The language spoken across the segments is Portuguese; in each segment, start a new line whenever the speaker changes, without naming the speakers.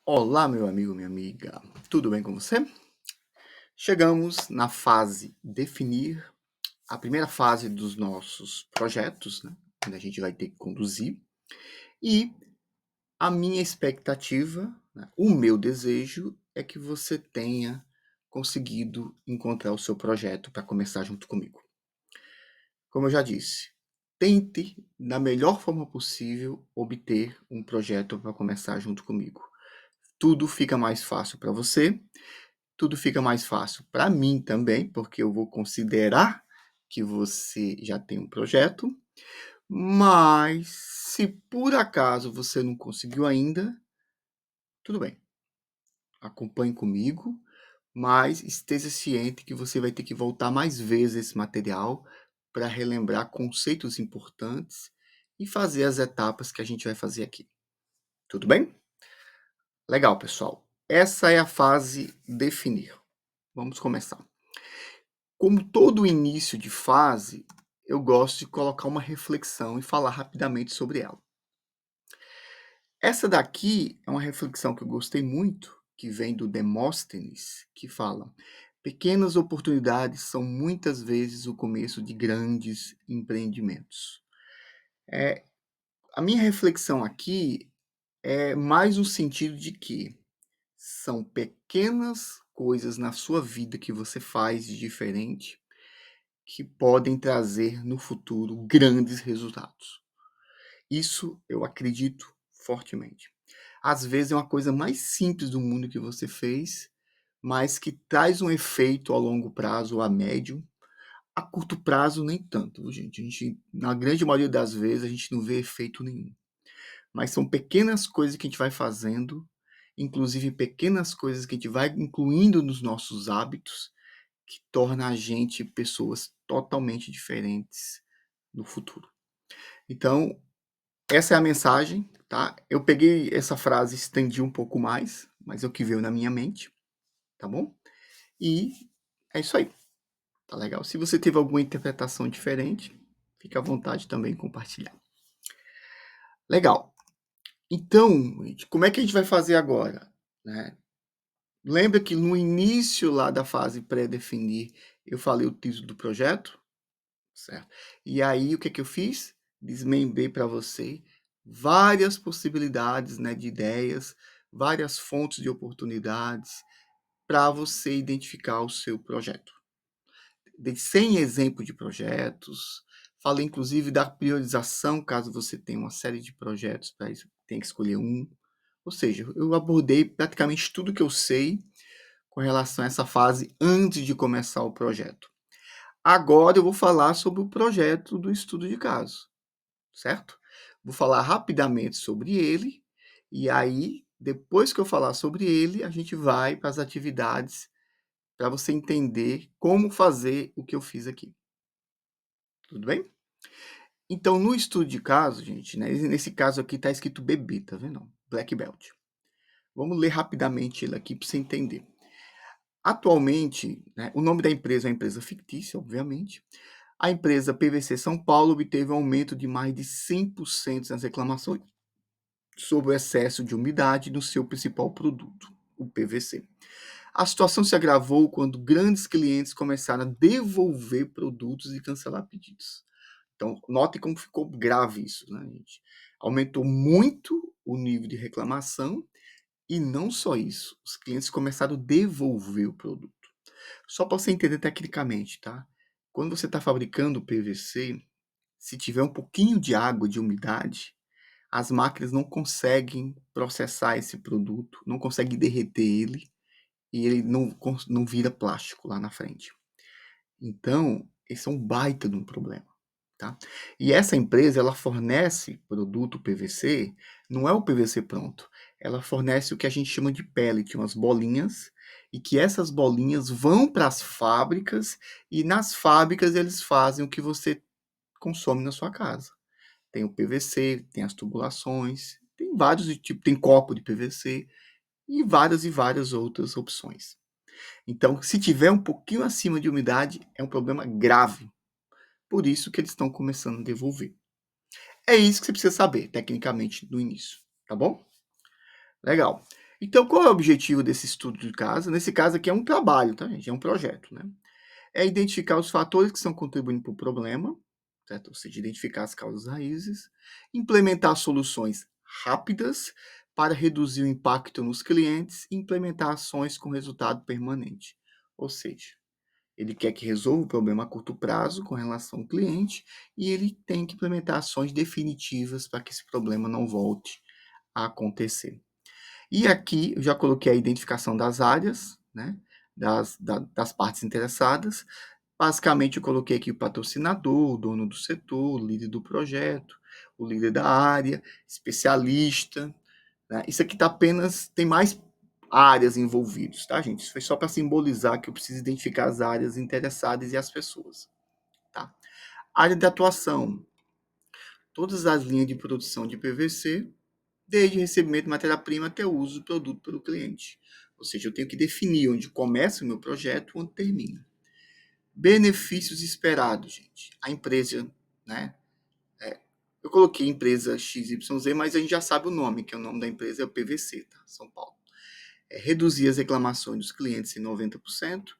Olá, meu amigo, minha amiga. Tudo bem com você? Chegamos na fase definir, a primeira fase dos nossos projetos, né? Onde a gente vai ter que conduzir. E a minha expectativa, né, o meu desejo é que você tenha conseguido encontrar o seu projeto para começar junto comigo. Como eu já disse, tente, da melhor forma possível, obter um projeto para começar junto comigo. Tudo fica mais fácil para você. Tudo fica mais fácil para mim também, porque eu vou considerar que você já tem um projeto, mas se por acaso você não conseguiu ainda, tudo bem, acompanhe comigo, mas esteja ciente que você vai ter que voltar mais vezes esse material para relembrar conceitos importantes e fazer as etapas que a gente vai fazer aqui. Tudo bem? Legal, pessoal. Essa é a fase definir. Vamos começar. Como todo início de fase, eu gosto de colocar uma reflexão e falar rapidamente sobre ela. Essa daqui é uma reflexão que eu gostei muito, que vem do Demóstenes, que fala: pequenas oportunidades são muitas vezes o começo de grandes empreendimentos. É, a minha reflexão aqui é mais no sentido de que são pequenas coisas na sua vida que você faz de diferente que podem trazer no futuro grandes resultados. Isso eu acredito fortemente. Às vezes é uma coisa mais simples do mundo que você fez, mas que traz um efeito a longo prazo ou a médio. A curto prazo, nem tanto, gente. Na grande maioria das vezes, a gente não vê efeito nenhum. Mas são pequenas coisas que a gente vai fazendo, inclusive pequenas coisas que a gente vai incluindo nos nossos hábitos, que torna a gente pessoas totalmente diferentes no futuro. Então, essa é a mensagem, tá? Eu peguei essa frase e estendi um pouco mais, mas é o que veio na minha mente, tá bom? E é isso aí, tá legal? Se você teve alguma interpretação diferente, fique à vontade também em compartilhar. Legal. Então, gente, como é que a gente vai fazer agora, né? Lembra que no início lá da fase pré-definir, eu falei o título do projeto? Certo. E aí o que que eu fiz? Desmembrei para você várias possibilidades, né, de ideias, várias fontes de oportunidades para você identificar o seu projeto. Dei 100 exemplos de projetos, falei inclusive da priorização, caso você tenha uma série de projetos, para isso tem que escolher um. Ou seja, eu abordei praticamente tudo que eu sei com relação a essa fase antes de começar o projeto. Agora eu vou falar sobre o projeto do estudo de caso, certo? Vou falar rapidamente sobre ele, e aí, depois que eu falar sobre ele, a gente vai para as atividades para você entender como fazer o que eu fiz aqui. Tudo bem? Então, no estudo de caso, gente, né, nesse caso aqui está escrito bebê, tá vendo? Black Belt. Vamos ler rapidamente ele aqui para você entender. Atualmente, né, o nome da empresa é uma empresa fictícia, obviamente. A empresa PVC São Paulo obteve um aumento de mais de 100% nas reclamações sobre o excesso de umidade no seu principal produto, o PVC. A situação se agravou quando grandes clientes começaram a devolver produtos e cancelar pedidos. Então, note como ficou grave isso, né, gente? Aumentou muito o nível de reclamação e não só isso, os clientes começaram a devolver o produto. Só para você entender tecnicamente, tá? Quando você está fabricando o PVC, se tiver um pouquinho de água, de umidade, as máquinas não conseguem processar esse produto, não conseguem derreter ele e ele não vira plástico lá na frente. Então, esse é um baita de um problema, tá? E essa empresa, ela fornece produto PVC, não é o PVC pronto, ela fornece o que a gente chama de pellet, umas bolinhas, e que essas bolinhas vão para as fábricas e nas fábricas eles fazem o que você consome na sua casa. Tem o PVC, tem as tubulações, tem vários tipos, tem copo de PVC e várias outras opções. Então, se tiver um pouquinho acima de umidade, é um problema grave. Por isso que eles estão começando a devolver. É isso que você precisa saber, tecnicamente, no início, tá bom? Legal. Então, qual é o objetivo desse estudo de caso? Nesse caso aqui é um trabalho, tá, gente? É um projeto, né? É identificar os fatores que estão contribuindo para o problema, certo? Ou seja, identificar as causas raízes, implementar soluções rápidas para reduzir o impacto nos clientes e implementar ações com resultado permanente. Ou seja, ele quer que resolva o problema a curto prazo com relação ao cliente e ele tem que implementar ações definitivas para que esse problema não volte a acontecer. E aqui eu já coloquei a identificação das áreas, né, das partes interessadas. Basicamente, eu coloquei aqui o patrocinador, o dono do setor, o líder do projeto, o líder da área, especialista. Né? Isso aqui tá apenas, tem mais áreas envolvidas, tá, gente? Isso foi só para simbolizar que eu preciso identificar as áreas interessadas e as pessoas. Tá? Área de atuação: todas as linhas de produção de PVC, desde o recebimento de matéria-prima até o uso do produto pelo cliente. Ou seja, eu tenho que definir onde começa o meu projeto e onde termina. Benefícios esperados, gente. A empresa, né? Eu coloquei empresa XYZ, mas a gente já sabe o nome, que é o nome da empresa é o PVC, tá? São Paulo. Reduzir as reclamações dos clientes em 90%,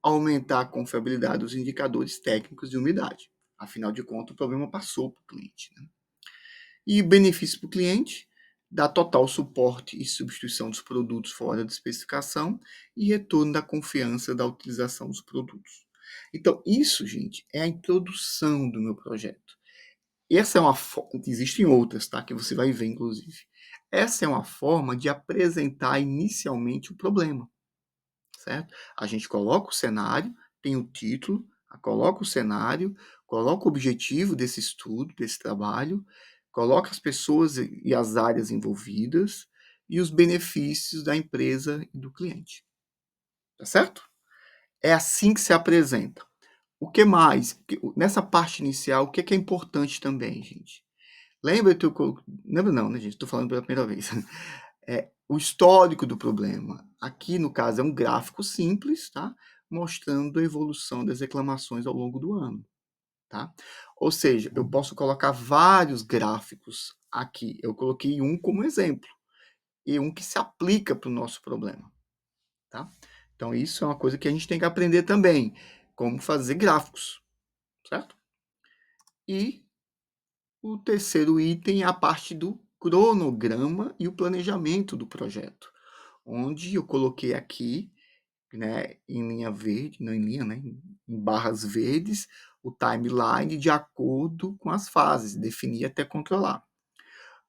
aumentar a confiabilidade dos indicadores técnicos de umidade. Afinal de contas, o problema passou para o cliente. Né? E benefício para o cliente, dar total suporte e substituição dos produtos fora da especificação e retorno da confiança da utilização dos produtos. Então, isso, gente, é a introdução do meu projeto. Essa é uma forma, existem outras, tá? Que você vai ver, inclusive. Essa é uma forma de apresentar inicialmente o problema, certo? A gente coloca o cenário, tem o título, coloca o cenário, coloca o objetivo desse estudo, desse trabalho, coloca as pessoas e as áreas envolvidas e os benefícios da empresa e do cliente. Tá certo? É assim que se apresenta. O que mais? Nessa parte inicial, o que é importante também, gente? Lembra que eu... Lembra não, né, gente? Estou falando pela primeira vez. É o histórico do problema. Aqui, no caso, é um gráfico simples, tá? Mostrando a evolução das reclamações ao longo do ano, tá? Ou seja, eu posso colocar vários gráficos aqui. Eu coloquei um como exemplo e um que se aplica para o nosso problema, tá? Então, isso é uma coisa que a gente tem que aprender também, como fazer gráficos, certo? E o terceiro item é a parte do cronograma e o planejamento do projeto, onde eu coloquei aqui, né, em linha verde, não em linha, né, em barras verdes, o timeline de acordo com as fases, definir até controlar.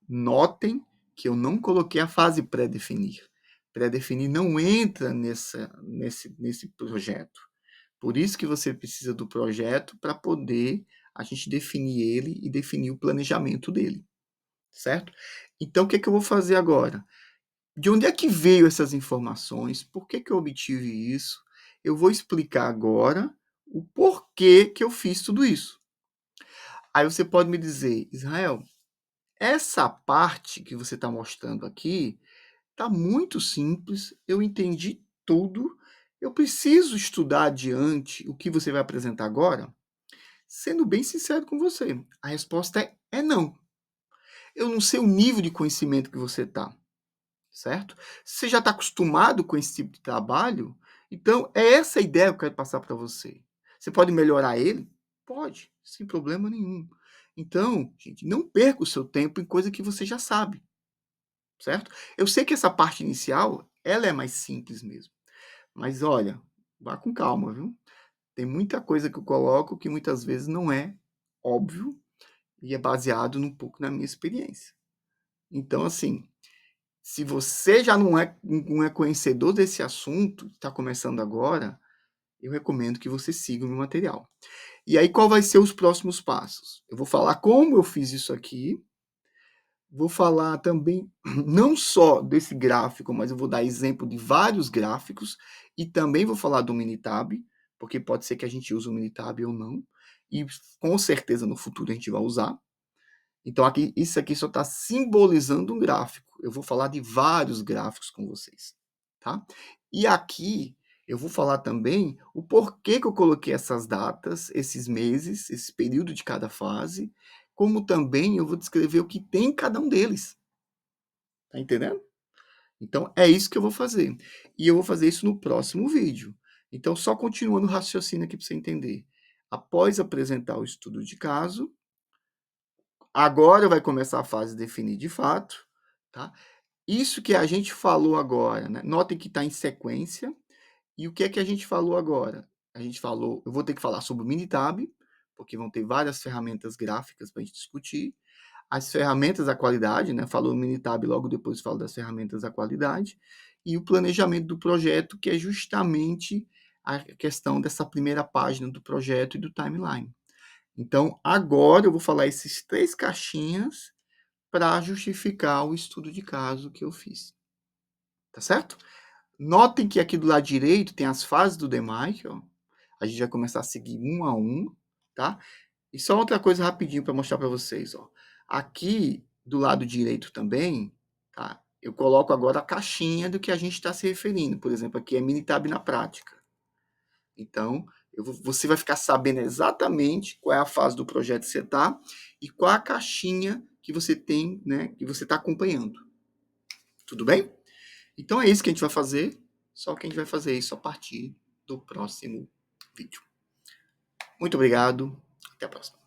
Notem que eu não coloquei a fase pré-definir. Pré-definir não entra nesse projeto. Por isso que você precisa do projeto para poder a gente definir ele e definir o planejamento dele, certo? Então, o que é que eu vou fazer agora? De onde é que veio essas informações? Por que que eu obtive isso? Eu vou explicar agora o porquê que eu fiz tudo isso. Aí você pode me dizer, Israel, essa parte que você está mostrando aqui está muito simples, eu entendi tudo, eu preciso estudar adiante o que você vai apresentar agora? Sendo bem sincero com você, a resposta é não. Eu não sei o nível de conhecimento que você está, certo? Se você já está acostumado com esse tipo de trabalho, então é essa a ideia que eu quero passar para você. Você pode melhorar ele? Pode, sem problema nenhum. Então, gente, não perca o seu tempo em coisa que você já sabe, certo? Eu sei que essa parte inicial, ela é mais simples mesmo. Mas olha, vá com calma, viu? Tem muita coisa que eu coloco que muitas vezes não é óbvio e é baseado um pouco na minha experiência. Então, assim, se você já não é conhecedor desse assunto, está começando agora, eu recomendo que você siga o meu material. E aí, qual vai ser os próximos passos? Eu vou falar como eu fiz isso aqui, vou falar também não só desse gráfico, mas eu vou dar exemplo de vários gráficos e também vou falar do Minitab, porque pode ser que a gente use o Minitab ou não, e com certeza no futuro a gente vai usar. Então, aqui, isso aqui só está simbolizando um gráfico. Eu vou falar de vários gráficos com vocês, tá? E aqui eu vou falar também o porquê que eu coloquei essas datas, esses meses, esse período de cada fase, como também eu vou descrever o que tem em cada um deles. Tá entendendo? Então, é isso que eu vou fazer. E eu vou fazer isso no próximo vídeo. Então, só continuando o raciocínio aqui para você entender. Após apresentar o estudo de caso, agora vai começar a fase de definir de fato, tá? Isso que a gente falou agora, né? Notem que está em sequência. E o que é que a gente falou agora? A gente falou, eu vou ter que falar sobre o Minitab, porque vão ter várias ferramentas gráficas para a gente discutir. As ferramentas da qualidade, né? Falou o Minitab, logo depois falo das ferramentas da qualidade. E o planejamento do projeto, que é justamente a questão dessa primeira página do projeto e do timeline. Então, agora eu vou falar esses 3 caixinhas para justificar o estudo de caso que eu fiz. Tá certo? Notem que aqui do lado direito tem as fases do DMAIC, ó. A gente vai começar a seguir um a um, tá? E só outra coisa rapidinho para mostrar para vocês, ó. Aqui do lado direito também, tá? Eu coloco agora a caixinha do que a gente está se referindo. Por exemplo, aqui é Minitab na prática. Então, você vai ficar sabendo exatamente qual é a fase do projeto que você está e qual a caixinha que você tem, né, que você está acompanhando. Tudo bem? Então é isso que a gente vai fazer, só que a gente vai fazer isso a partir do próximo vídeo. Muito obrigado, até a próxima.